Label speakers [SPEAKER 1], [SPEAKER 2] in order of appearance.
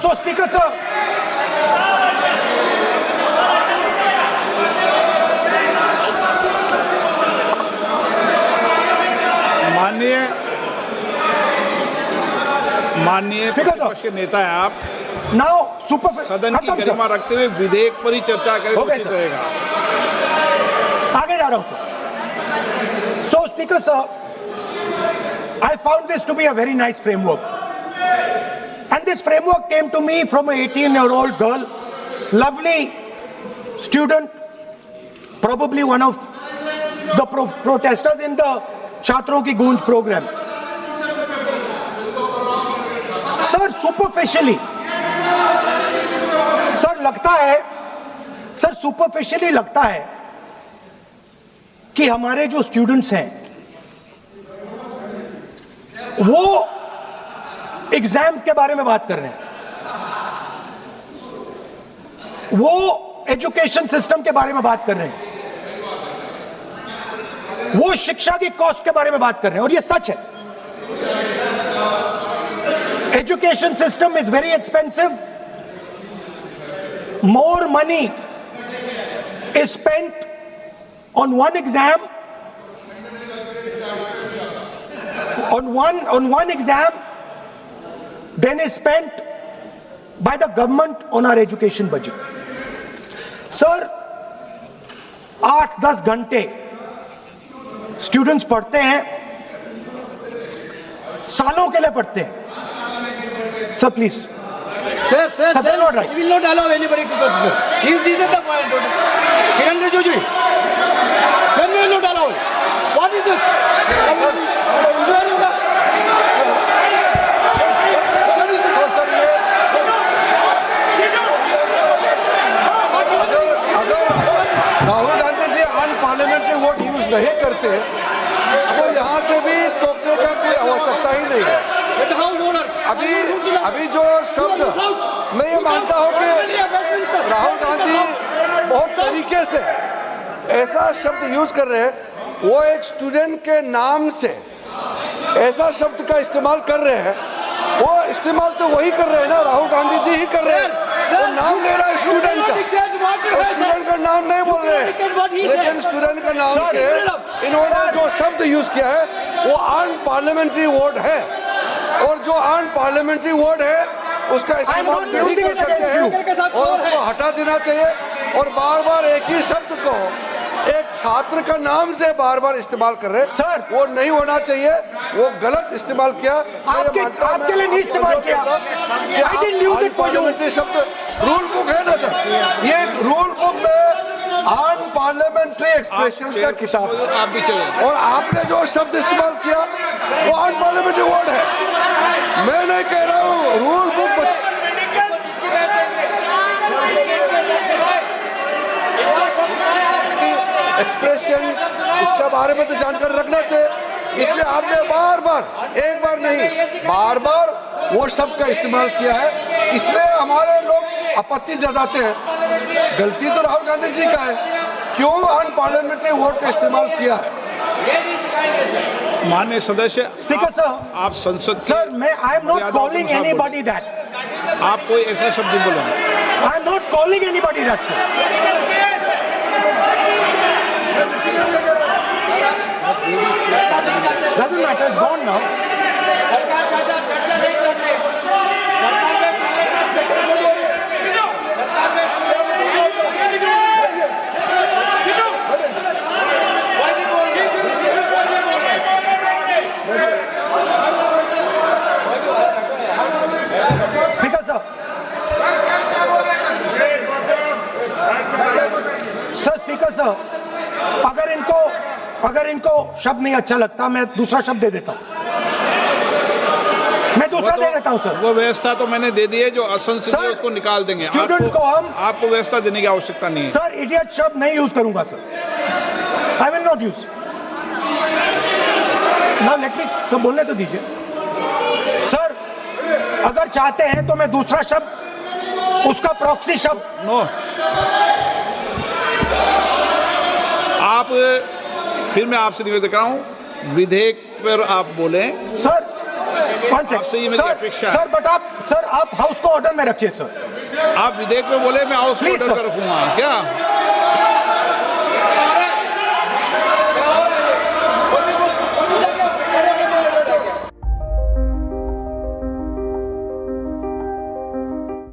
[SPEAKER 1] So, Speaker sir,
[SPEAKER 2] माननीय प्रतिपक्ष के नेता है आप,
[SPEAKER 1] now super.
[SPEAKER 2] सदन की गरिमा रखते हुए विधेयक पर ही चर्चा करें तो उचित रहेगा।
[SPEAKER 1] आगे जा रहा हूं sir. So, Speaker sir, I found this to be a very nice framework, and this framework came to me from an 18-year-old girl, lovely student, probably one of the protesters in the Chhatron Ki Goonj programs. Sir superficially लगता है कि हमारे जो students हैं वो exams के बारे में बात कर रहे हैं, वो एजुकेशन सिस्टम के बारे में बात कर रहे हैं, वो शिक्षा की कॉस्ट के बारे में बात कर रहे हैं, और ये सच है। Education system is very expensive. More money is spent on one exam, on one exam, than is spent by the government on our education budget. Sir, 8-10 घंटे स्टूडेंट्स पढ़ते हैं, सालों के लिए पढ़ते हैं। Sir, please.
[SPEAKER 3] Sir,
[SPEAKER 1] they're not right.
[SPEAKER 3] We will not allow anybody to talk. This is the point. Kiran Rijiju, then we will not allow it. What is this?
[SPEAKER 4] Rahul Gandhi ji unparliamentary word use नहीं करते तो यहाँ से भी टोकने का कोई आवश्यकता ही नहीं है। अभी जो शब्द मैं ये मानता हूँ कि राहुल गांधी बहुत तरीके से ऐसा शब्द यूज कर रहे हैं, वो एक स्टूडेंट के नाम से ऐसा शब्द का इस्तेमाल कर रहे हैं। वो इस्तेमाल तो वही कर रहे हैं ना, राहुल गांधी जी ही कर रहे हैं। वो नाम ले रहा है स्टूडेंट का, स्टूडेंट का नाम नहीं बोल रहे हैं, लेकिन स्टूडेंट का नाम से इन्होंने जो शब्द यूज किया है वो अनपार्लियामेंट्री वर्ड है, और जो अनपार्लियामेंट्री वर्ड है उसका इस्तेमाल नहीं कर सकते हैं और उसको हटा देना चाहिए। और बार बार एक ही शब्द को एक छात्र का नाम से बार बार इस्तेमाल कर रहे हैं सर, वो नहीं होना चाहिए, वो गलत इस्तेमाल किया।
[SPEAKER 1] आपके लिए नहीं इस्तेमाल किया।
[SPEAKER 4] अनपार्लियामेंट्री शब्द रूल बुक है ना सर, ये रूल बुक में अनपार्लियामेंट्री एक्सप्रेशंस का किताब है, आप भी चले, और आपने जो शब्द इस्तेमाल किया वो अनपार्लियामेंट्री वर्ड है। मैं नहीं कह रहा हूँ, रूल बुक एक्सप्रेशन इसके बारे में तो जानकारी रखना चाहिए, इसलिए आपने बार बार, एक बार नहीं बार बार वो शब्द का इस्तेमाल किया है, इसलिए हमारे लोग आपत्ति जताते हैं। गलती तो राहुल गांधी जी का है, क्यों अनपार्लियामेंट्री वर्ड का इस्तेमाल किया है।
[SPEAKER 2] माननीय सदस्य,
[SPEAKER 1] स्पीकर सर,
[SPEAKER 2] आप संसद
[SPEAKER 1] सर मैं I am not calling anybody that,
[SPEAKER 2] आप कोई ऐसा शब्द बोलो।
[SPEAKER 1] I am not calling anybody that sir. Doesn't matter, it's gone now. Speaker sir. Sir, Speaker sir, अगर इनको शब्द नहीं अच्छा लगता मैं दूसरा शब्द दे देता हूं, मैं दूसरा दे देता हूं सर।
[SPEAKER 2] वो व्यवस्था तो मैंने दे दी है, जो असंसदीय है उसको निकाल देंगे।
[SPEAKER 1] स्टूडेंट को हम,
[SPEAKER 2] आपको व्यवस्था देने की आवश्यकता नहीं है
[SPEAKER 1] सर। इडियट शब्द नहीं यूज करूंगा sir, I will not use. Now let me सब बोलने तो दीजिए सर। अगर चाहते हैं तो मैं दूसरा शब्द, उसका प्रॉक्सी शब्द।
[SPEAKER 2] नो, आप फिर मैं आपसे निवेदन कर रहा हूँ, विधेयक पर आप बोले।
[SPEAKER 1] सर वन
[SPEAKER 2] आपसे ये मेरी अपेक्षा है।
[SPEAKER 1] सर बट आप हाउस को ऑर्डर में रखिए सर।
[SPEAKER 2] आप विधेयक पे बोले, मैं हाउस में
[SPEAKER 1] Please,
[SPEAKER 2] ऑर्डर
[SPEAKER 1] sir.
[SPEAKER 2] कर रखूंगा क्या?